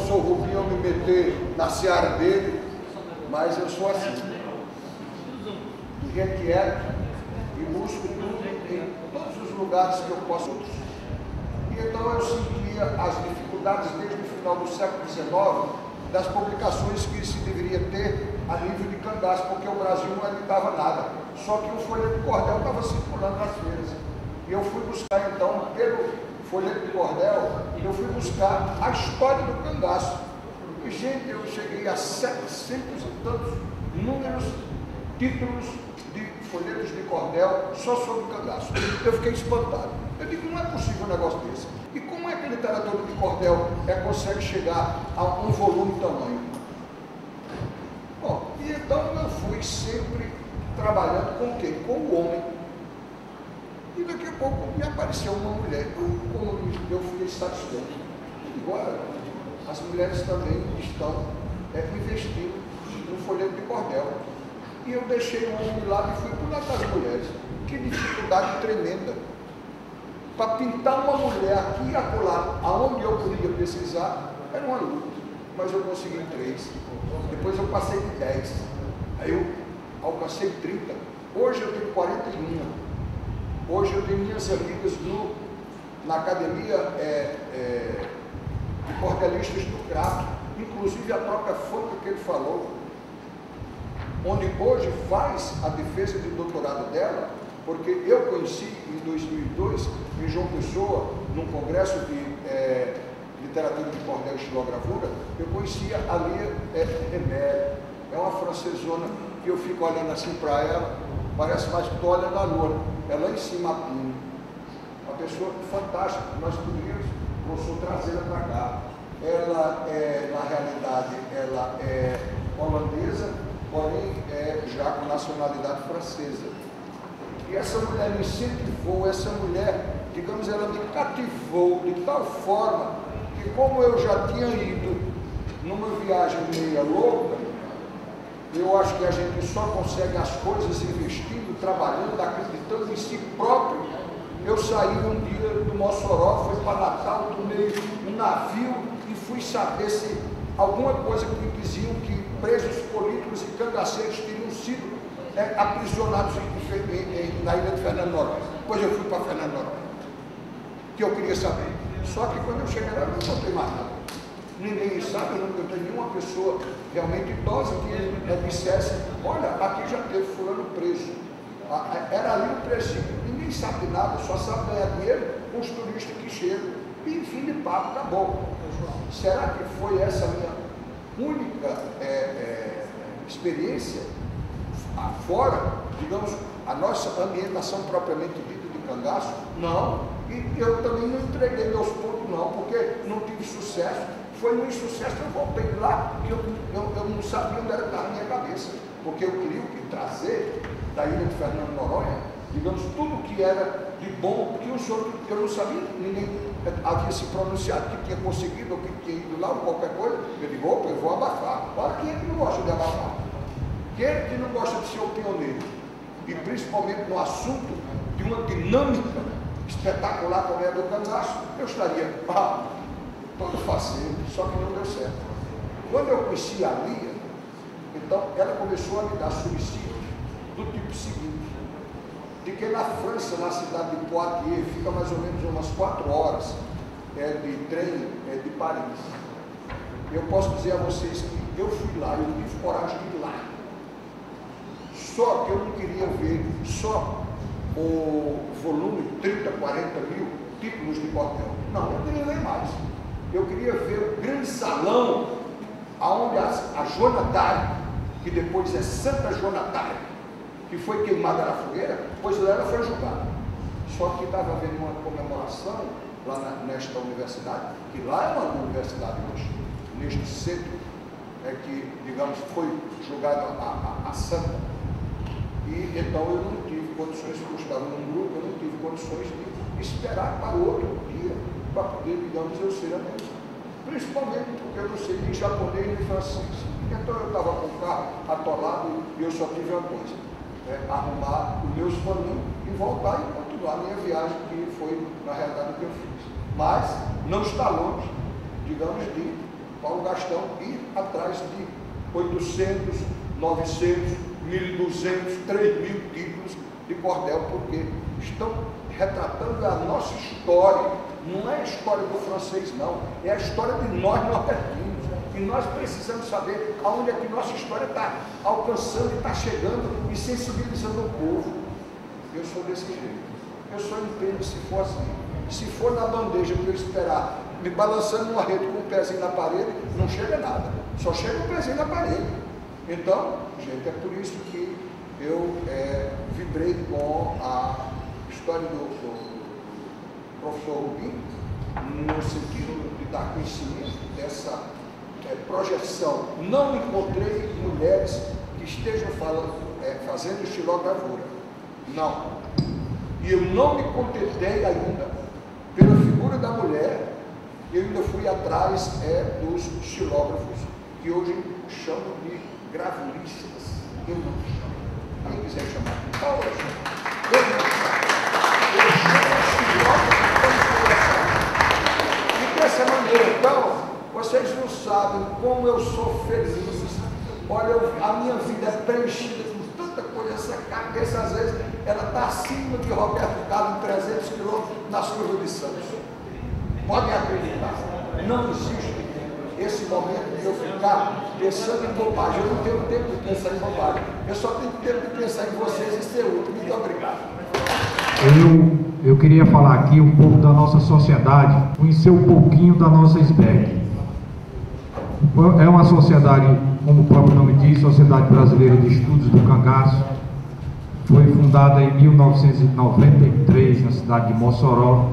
sou Rubinho me meter na seara dele, mas eu sou assim. Inquieto e busco tudo em todos os lugares que eu posso. E então eu sentia as dificuldades desde o final do século XIX das publicações que se deveria ter a nível de cangaço, porque o Brasil não editava nada. Só que o folheto de cordel estava circulando nas feiras. E eu fui buscar então, pelo folheto de cordel, eu fui buscar a história do cangaço. E, gente, eu cheguei a 700 e tantos números, títulos de folhetos de cordel só sobre cangaço. Eu fiquei espantado. Eu digo, não é possível um negócio desse. E como é que a literatura de cordel consegue chegar a um volume tamanho? Bom, e então eu fui sempre trabalhando com quem? Com o homem. E daqui a pouco me apareceu uma mulher. Eu fiquei satisfeito. E agora, as mulheres também estão investindo no folheto de cordel. E eu deixei o homem lá e fui para o lado das mulheres. Que dificuldade tremenda. Para pintar uma mulher aqui e acolá, aonde eu podia precisar, era uma luta. Mas eu consegui 3. Depois eu passei de 10. Aí eu alcancei 30. Hoje eu tenho 41. Hoje eu tenho minhas amigas na academia de cordelistas do CRAP, inclusive a própria Fonca que ele falou, onde hoje faz a defesa de doutorado dela, porque eu conheci em 2002, em João Pessoa, num congresso de literatura de cordel e estilogravura, eu conhecia a Lia Remer, é uma francesona que eu fico olhando assim para ela, parece mais que estou olhando a lua, ela lá em cima, a Pino, uma pessoa fantástica, nós poderíamos, professor, trazê-la para cá. Ela na realidade, ela é holandesa, porém já com nacionalidade francesa. E essa mulher me incentivou, essa mulher, digamos, ela me cativou de tal forma que, como eu já tinha ido numa viagem meia louca, eu acho que a gente só consegue as coisas investindo, trabalhando, acreditando em si próprio. Eu saí um dia do Mossoró, fui para Natal, tomei um navio e fui saber se alguma coisa que diziam que presos políticos e cangaceiros teriam sido aprisionados na ilha de Fernando Noronha. Depois eu fui para Fernando Noronha, que eu queria saber. Só que quando eu cheguei lá, eu não contei mais nada. Ninguém sabe, eu não tenho nenhuma pessoa realmente idosa que dissesse, olha, aqui já teve fulano preso. Era ali o presídio. Ninguém sabe nada, só sabe ganhar dinheiro com os turistas que chegam. E fim de papo, acabou. Será que foi essa a minha única experiência fora, digamos, a nossa ambientação propriamente dita de cangaço? Não. E eu também não entreguei meus pontos, não, porque não tive sucesso. Foi um insucesso, eu voltei lá e eu não sabia onde era que estava na minha cabeça, porque eu queria trazer da ilha de Fernando Noronha, digamos, tudo que era de bom, que o senhor, eu não sabia, ninguém havia se pronunciado que tinha conseguido ou que tinha ido lá ou qualquer coisa. Eu digo, opa, eu vou abafar. Olha, quem é que não gosta de abafar? Quem é que não gosta de ser o pioneiro? E principalmente no assunto de uma dinâmica espetacular como é a do cangaço, eu estaria todo faceiro, só que não deu certo. Quando eu conheci a Lia, então ela começou a me dar subsídios do tipo seguinte, de que na França, na cidade de Poitiers, fica mais ou menos umas 4 horas de trem de Paris. Eu posso dizer a vocês que eu fui lá, eu tive coragem de ir lá. Só que eu não queria ver só o volume 30, 40 mil títulos de cordel. Não, eu queria ler mais. Eu queria ver o grande salão onde a Joana d'Arc, que depois é Santa Joana d'Arc, que foi queimada na fogueira, pois ela foi julgada. Só que estava havendo uma comemoração lá nesta universidade, que lá é uma universidade hoje, neste centro, que, digamos, foi julgada a santa. E então eu não tive condições, eu estava num grupo, eu não tive condições de esperar para o outro dia, para poder, digamos, eu ser amigo. Principalmente porque eu não sei nem japonês nem francês. Então eu estava com o carro atolado e eu só tive uma coisa, arrumar os meus paninhos e voltar e continuar a minha viagem, que foi na realidade o que eu fiz. Mas não está longe, digamos, de Paulo Gastão ir atrás de 800, 900, 1.200, 3.000 títulos de cordel, porque estão retratando a nossa história. Não é a história do francês, não, é a história de nós nordestinos. E nós precisamos saber aonde é que nossa história está alcançando, está chegando e sensibilizando o povo. Eu sou desse jeito. Eu só entendo se for assim. Se for na bandeja que eu esperar, me balançando numa rede com o pezinho na parede, não chega nada. Só chega o pezinho na parede. Então, gente, é por isso que eu vibrei com a história do professor Rubim, no sentido de dar conhecimento dessa projeção. Não encontrei mulheres que estejam fazendo estilogravura. Não. E eu não me contentei ainda pela figura da mulher. Eu ainda fui atrás dos estilógrafos, que hoje chamam de gravuristas. Eu não chamo. Quem quiser chamar de Paulo, eu chamo. Eu não chamo. Eu chamo estilógrafo como e dessa maneira, então, vocês não sabem como eu sou feliz. Olha, a minha vida é preenchida com tanta coisa. Essa cabeça, às vezes, ela está acima de Roberto Carlos em 300 quilômetros nas curvas de Santos. Podem acreditar. Não existe esse momento de eu ficar pensando em bobagem. Eu não tenho tempo de pensar em bobagem. Eu só tenho tempo de pensar em vocês e ser útil. Muito obrigado. Eu queria falar aqui um pouco da nossa sociedade, conhecer um pouquinho da nossa SBEC. É uma sociedade, como o próprio nome diz, Sociedade Brasileira de Estudos do Cangaço. Foi fundada em 1993 na cidade de Mossoró.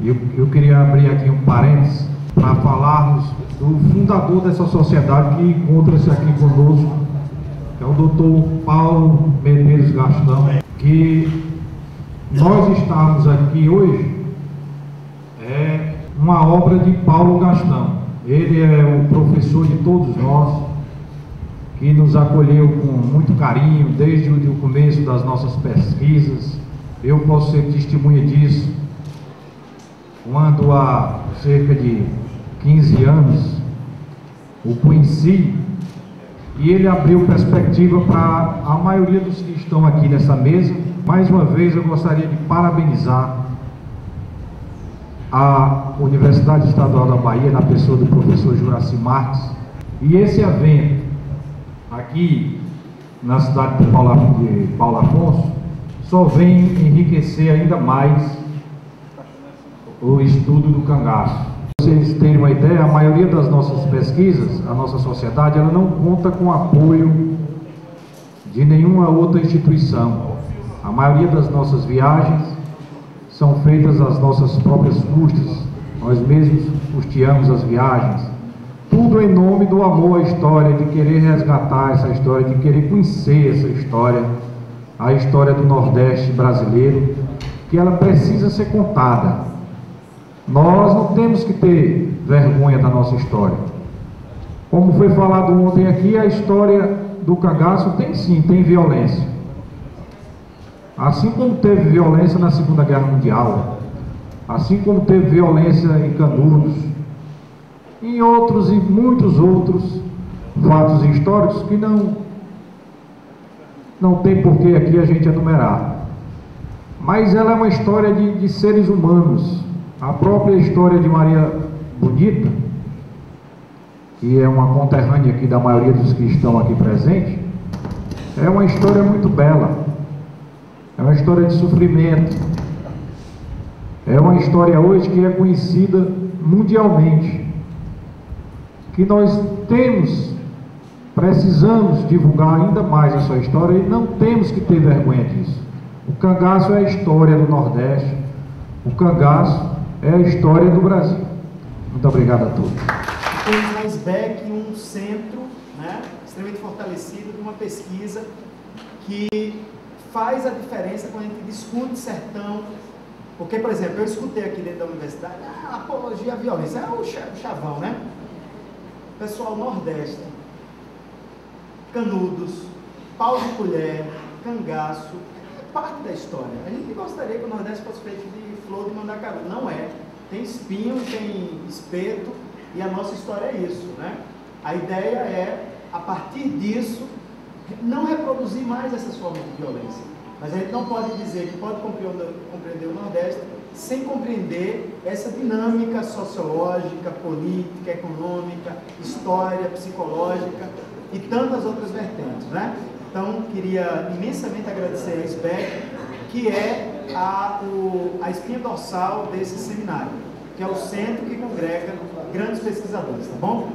Eu queria abrir aqui um parênteses para falarmos do fundador dessa sociedade, que encontra-se aqui conosco, que é o Dr. Paulo Medeiros Gastão, que nós estamos aqui hoje é uma obra de Paulo Gastão. Ele é o professor de todos nós, que nos acolheu com muito carinho desde o começo das nossas pesquisas. Eu posso ser testemunha disso. Quando há cerca de 15 anos o conheci, e ele abriu perspectiva para a maioria dos que estão aqui nessa mesa. Mais uma vez eu gostaria de parabenizar a Universidade Estadual da Bahia, na pessoa do professor Juraci Marques, e esse evento aqui na cidade de Paulo Afonso só vem enriquecer ainda mais o estudo do cangaço. Para vocês terem uma ideia, a maioria das nossas pesquisas, a nossa sociedade, ela não conta com apoio de nenhuma outra instituição. A maioria das nossas viagens são feitas às nossas próprias custas, nós mesmos custeamos as viagens, tudo em nome do amor à história, de querer resgatar essa história, de querer conhecer essa história, a história do Nordeste brasileiro, que ela precisa ser contada. Nós não temos que ter vergonha da nossa história. Como foi falado ontem aqui, a história do cangaço tem violência. Assim como teve violência na Segunda Guerra Mundial, assim como teve violência em Canudos, em outros e muitos outros fatos históricos que não tem por que aqui a gente enumerar. Mas ela é uma história de seres humanos. A própria história de Maria Bonita, que é uma conterrânea aqui da maioria dos que estão aqui presentes, é uma história muito bela. É uma história de sofrimento. É uma história hoje que é conhecida mundialmente. Que nós precisamos divulgar ainda mais a sua história e não temos que ter vergonha disso. O cangaço é a história do Nordeste. O cangaço é a história do Brasil. Muito obrigado a todos. Temos na SBEC um centro, né, extremamente fortalecido, de uma pesquisa que faz a diferença quando a gente discute sertão. Porque, por exemplo, eu escutei aqui dentro da universidade a apologia à violência, é o chavão, né? Pessoal, Nordeste, Canudos, pau de colher, cangaço, é parte da história. A gente gostaria que o Nordeste fosse feito de flor de mandacaru. Não é. Tem espinho, tem espeto, E a nossa história é isso, né? A ideia é, a partir disso, não reproduzir mais essas formas de violência. Mas a gente não pode dizer que pode compreender o Nordeste sem compreender essa dinâmica sociológica, política, econômica, história, psicológica e tantas outras vertentes, né? Então, queria imensamente agradecer a SBEC, que é a espinha dorsal desse seminário, que é o centro que congrega grandes pesquisadores, tá bom?